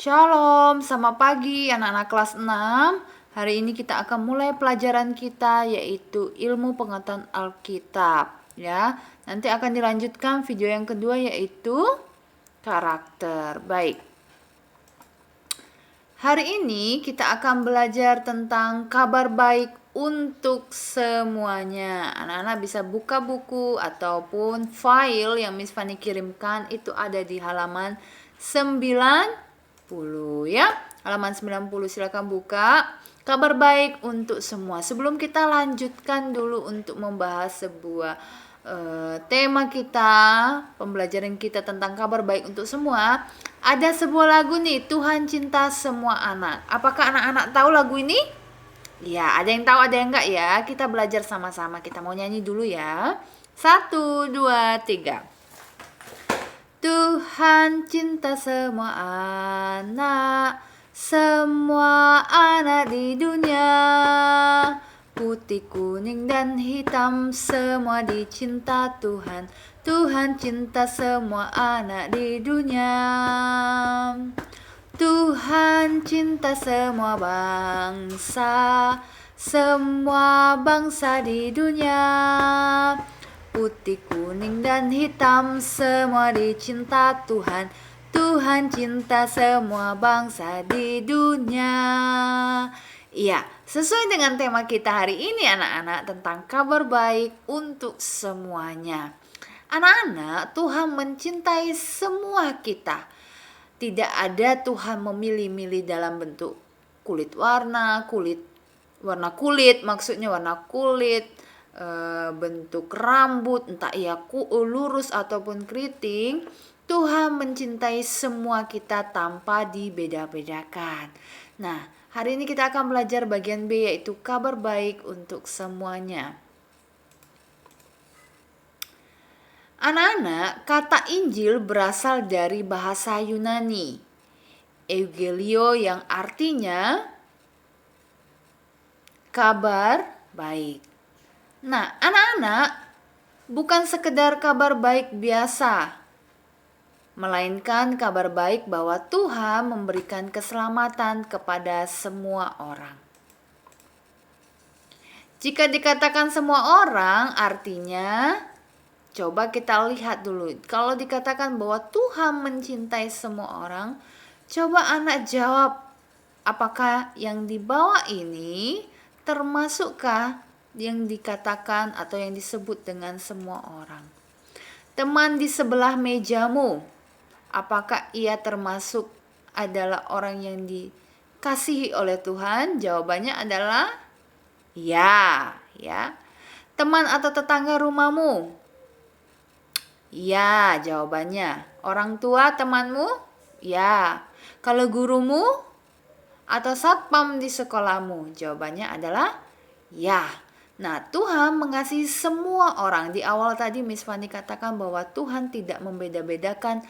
Shalom, selamat pagi anak-anak kelas 6. Hari ini kita akan mulai pelajaran kita yaitu ilmu pengetahuan Alkitab ya. Nanti akan dilanjutkan video yang kedua yaitu karakter. Baik. Hari ini kita akan belajar tentang kabar baik untuk semuanya. Anak-anak bisa buka buku ataupun file yang Miss Fanny kirimkan, itu ada di halaman 90 ya. Halaman 90 silakan buka. Kabar baik untuk semua. Sebelum kita lanjutkan dulu untuk membahas sebuah tema kita, pembelajaran kita tentang kabar baik untuk semua. Ada sebuah lagu nih, Tuhan Cinta Semua Anak. Apakah anak-anak tahu lagu ini? Ya, ada yang tahu, ada yang enggak ya. Kita belajar sama-sama. Kita mau nyanyi dulu ya. 1, 2, 3. Tuhan cinta semua anak di dunia. Putih, kuning, dan hitam semua dicinta Tuhan. Tuhan cinta semua anak di dunia. Tuhan cinta semua bangsa di dunia. Putih, kuning, dan hitam semua dicinta Tuhan. Tuhan cinta semua bangsa di dunia. Iya, sesuai dengan tema kita hari ini anak-anak tentang kabar baik untuk semuanya. Anak-anak, Tuhan mencintai semua kita. Tidak ada Tuhan memilih-milih dalam bentuk warna kulit, maksudnya warna kulit, bentuk rambut, entah ia lurus ataupun keriting. Tuhan mencintai semua kita tanpa dibeda-bedakan. Nah, hari ini kita akan belajar bagian B yaitu kabar baik untuk semuanya. Anak-anak, kata Injil berasal dari bahasa Yunani, Eugelio, yang artinya kabar baik. Nah, anak-anak, bukan sekedar kabar baik biasa, melainkan kabar baik bahwa Tuhan memberikan keselamatan kepada semua orang. Jika dikatakan semua orang, artinya coba kita lihat dulu. Kalau dikatakan bahwa Tuhan mencintai semua orang, coba anak jawab, apakah yang di bawah ini termasukkah yang dikatakan atau yang disebut dengan semua orang? Teman di sebelah mejamu, apakah ia termasuk adalah orang yang dikasihi oleh Tuhan? Jawabannya adalah ya. Teman atau tetangga rumahmu? Ya, jawabannya. Orang tua temanmu? Ya. Kalau gurumu atau satpam di sekolahmu? Jawabannya adalah ya. Nah, Tuhan mengasihi semua orang. Di awal tadi Miss Fanny katakan bahwa Tuhan tidak membeda-bedakan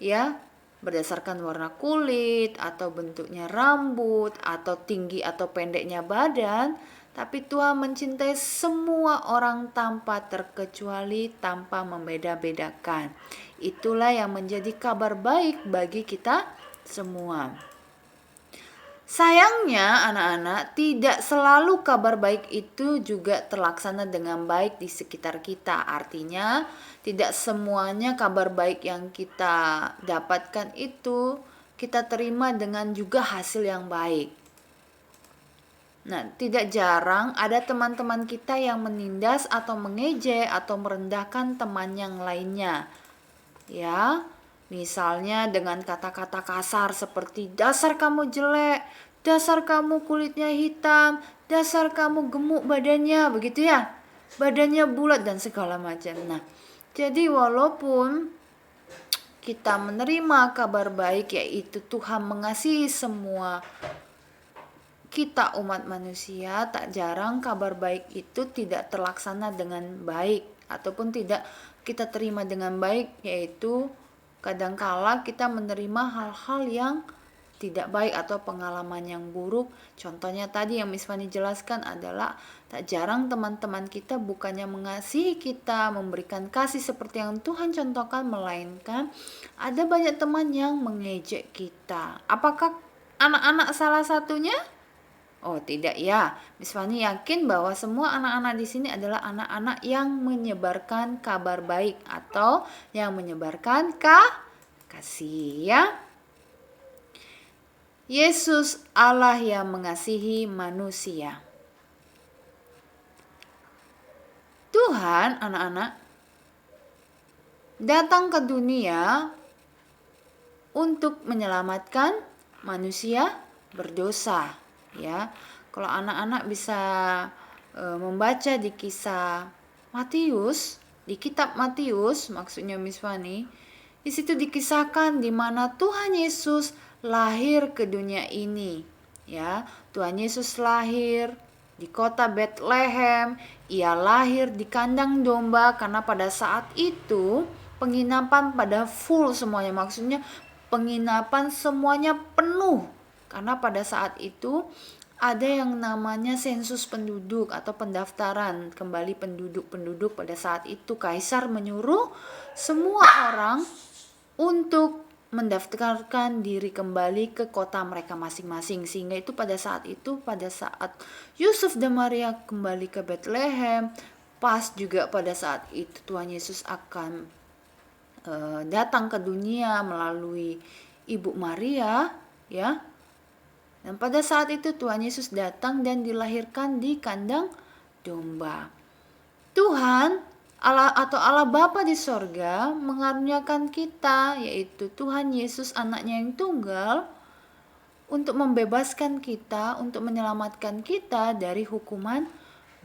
ya, berdasarkan warna kulit atau bentuknya rambut atau tinggi atau pendeknya badan, tapi Tuhan mencintai semua orang tanpa terkecuali, tanpa membeda-bedakan. Itulah yang menjadi kabar baik bagi kita semua. Sayangnya anak-anak, tidak selalu kabar baik itu juga terlaksana dengan baik di sekitar kita. Artinya tidak semuanya kabar baik yang kita dapatkan itu kita terima dengan juga hasil yang baik. Nah, tidak jarang ada teman-teman kita yang menindas atau mengejek atau merendahkan teman yang lainnya. Ya, misalnya dengan kata-kata kasar seperti dasar kamu jelek, dasar kamu kulitnya hitam, dasar kamu gemuk badannya, begitu ya. Badannya bulat dan segala macam. Nah, jadi walaupun kita menerima kabar baik yaitu Tuhan mengasihi semua kita umat manusia, tak jarang kabar baik itu tidak terlaksana dengan baik ataupun tidak kita terima dengan baik, yaitu kadangkala kita menerima hal-hal yang tidak baik atau pengalaman yang buruk. Contohnya tadi yang Miss Fanny jelaskan adalah tak jarang teman-teman kita bukannya mengasihi kita, memberikan kasih seperti yang Tuhan contohkan, melainkan ada banyak teman yang mengejek kita. Apakah anak-anak salah satunya? Oh tidak ya, Miss Fanny yakin bahwa semua anak-anak di sini adalah anak-anak yang menyebarkan kabar baik atau yang menyebarkan kasih ya. Yesus Allah yang mengasihi manusia. Tuhan anak-anak datang ke dunia untuk menyelamatkan manusia berdosa. Ya, kalau anak-anak bisa membaca di kisah Matius, di kitab Matius, maksudnya Miss Fanny, di situ dikisahkan di mana Tuhan Yesus lahir ke dunia ini. Ya, Tuhan Yesus lahir di kota Bethlehem. Ia lahir di kandang domba karena pada saat itu penginapan pada full semuanya, maksudnya penginapan semuanya penuh. Karena pada saat itu ada yang namanya sensus penduduk atau pendaftaran kembali penduduk pada saat itu. Kaisar menyuruh semua orang untuk mendaftarkan diri kembali ke kota mereka masing-masing. Sehingga itu pada saat Yusuf dan Maria kembali ke Bethlehem, pas juga pada saat itu Tuhan Yesus akan datang ke dunia melalui Ibu Maria, ya. Dan pada saat itu Tuhan Yesus datang dan dilahirkan di kandang domba. Tuhan Allah atau Allah Bapa di sorga mengaruniakan kita, yaitu Tuhan Yesus anaknya yang tunggal, untuk membebaskan kita, untuk menyelamatkan kita dari hukuman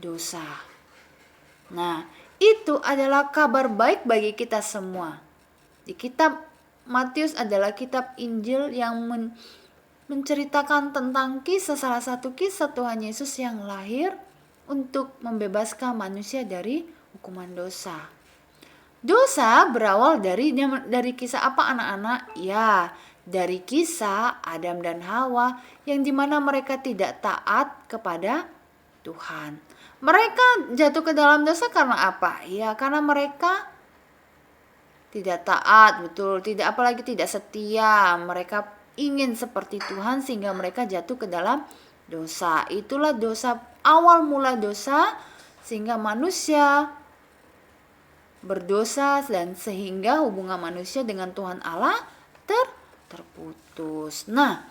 dosa. Nah, itu adalah kabar baik bagi kita semua. Di kitab Matius adalah kitab Injil yang menceritakan tentang salah satu kisah Tuhan Yesus yang lahir untuk membebaskan manusia dari hukuman dosa. Dosa berawal dari kisah apa anak-anak? Ya, dari kisah Adam dan Hawa yang dimana mereka tidak taat kepada Tuhan. Mereka jatuh ke dalam dosa karena apa? Ya, karena mereka tidak taat, betul, apalagi tidak setia. Mereka ingin seperti Tuhan sehingga mereka jatuh ke dalam dosa. Itulah dosa, awal mula dosa, sehingga manusia berdosa dan sehingga hubungan manusia dengan Tuhan Allah terputus. Nah,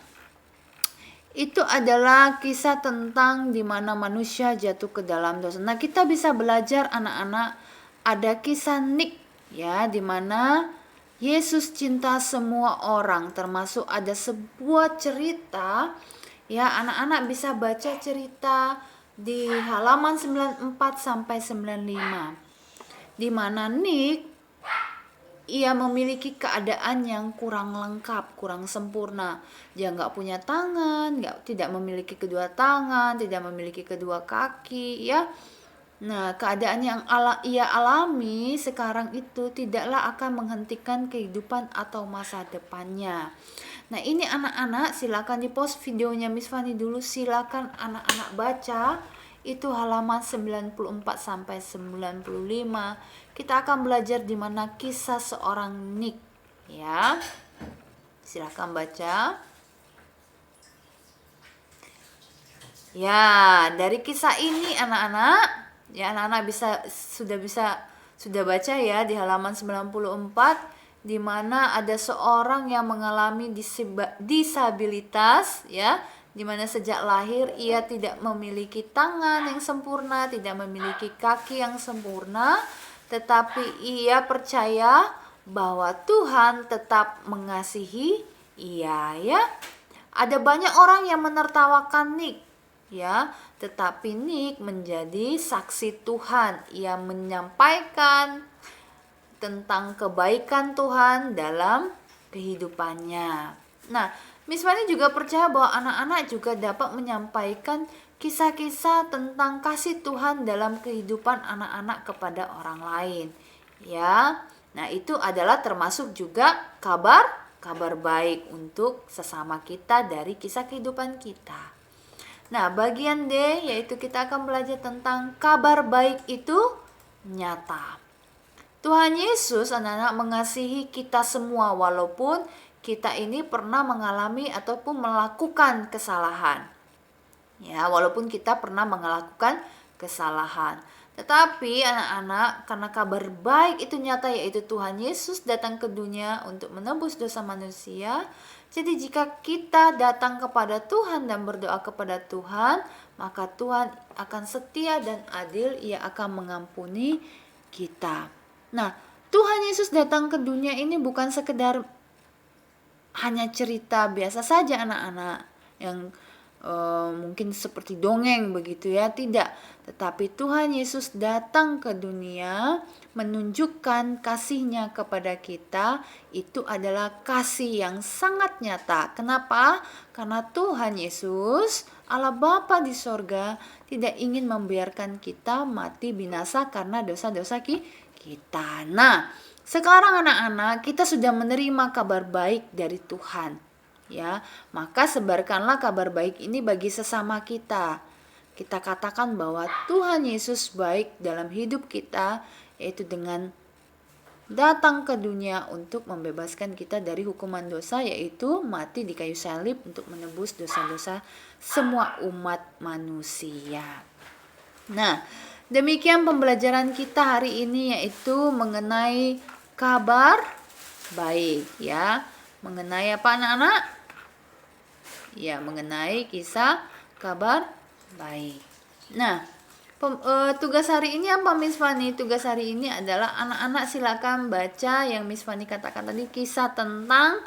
itu adalah kisah tentang di mana manusia jatuh ke dalam dosa. Nah, kita bisa belajar anak-anak, ada kisah Nick ya, di mana Yesus cinta semua orang, termasuk ada sebuah cerita ya, anak-anak bisa baca cerita di halaman 94 sampai 95. Di mana Nick ia memiliki keadaan yang kurang lengkap, kurang sempurna. Dia nggak punya tangan, tidak memiliki kedua tangan, tidak memiliki kedua kaki ya. Nah, keadaan yang ia alami sekarang itu tidaklah akan menghentikan kehidupan atau masa depannya. Nah, ini anak-anak silakan di pause videonya Miss Fanny dulu, silakan anak-anak baca. Itu halaman 94 sampai 95. Kita akan belajar di mana kisah seorang Nick ya. Silakan baca. Ya, dari kisah ini anak-anak ya, anak-anak sudah baca ya di halaman 94, di mana ada seorang yang mengalami disabilitas ya, di mana sejak lahir ia tidak memiliki tangan yang sempurna, tidak memiliki kaki yang sempurna, tetapi ia percaya bahwa Tuhan tetap mengasihi ia ya. Ada banyak orang yang menertawakan Nick ya, tetapi Nick menjadi saksi Tuhan. Ia menyampaikan tentang kebaikan Tuhan dalam kehidupannya. Nah, Miss Fanny juga percaya bahwa anak-anak juga dapat menyampaikan kisah-kisah tentang kasih Tuhan dalam kehidupan anak-anak kepada orang lain. Ya, nah itu adalah termasuk juga kabar kabar baik untuk sesama kita dari kisah kehidupan kita. Nah, bagian D yaitu kita akan belajar tentang kabar baik itu nyata. Tuhan Yesus anak-anak mengasihi kita semua walaupun kita ini pernah mengalami ataupun melakukan kesalahan. Ya, walaupun kita pernah melakukan kesalahan. Tetapi anak-anak, karena kabar baik itu nyata yaitu Tuhan Yesus datang ke dunia untuk menebus dosa manusia. Jadi jika kita datang kepada Tuhan dan berdoa kepada Tuhan, maka Tuhan akan setia dan adil, Ia akan mengampuni kita. Nah, Tuhan Yesus datang ke dunia ini bukan sekedar hanya cerita biasa saja anak-anak yang mungkin seperti dongeng begitu ya, tidak. Tetapi Tuhan Yesus datang ke dunia menunjukkan kasih-Nya kepada kita, itu adalah kasih yang sangat nyata. Kenapa? Karena Tuhan Yesus, Allah Bapa di sorga, tidak ingin membiarkan kita mati binasa karena dosa-dosa kita. Nah, sekarang anak-anak, kita sudah menerima kabar baik dari Tuhan. Ya, maka sebarkanlah kabar baik ini bagi sesama kita. Kita katakan bahwa Tuhan Yesus baik dalam hidup kita, yaitu dengan datang ke dunia untuk membebaskan kita dari hukuman dosa, yaitu mati di kayu salib untuk menebus dosa-dosa semua umat manusia. Nah, demikian pembelajaran kita hari ini, yaitu mengenai kabar baik ya. Mengenai apa anak-anak? Ya, mengenai kisah kabar baik. Nah, tugas hari ini apa Miss Fani? Tugas hari ini adalah anak-anak silakan baca yang Miss Fani katakan tadi, kisah tentang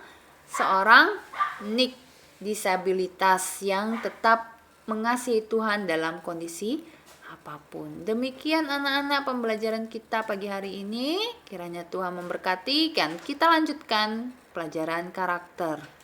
seorang Nick disabilitas yang tetap mengasihi Tuhan dalam kondisi apapun. Demikian anak-anak pembelajaran kita pagi hari ini. Kiranya Tuhan memberkati. Kan kita lanjutkan pelajaran karakter.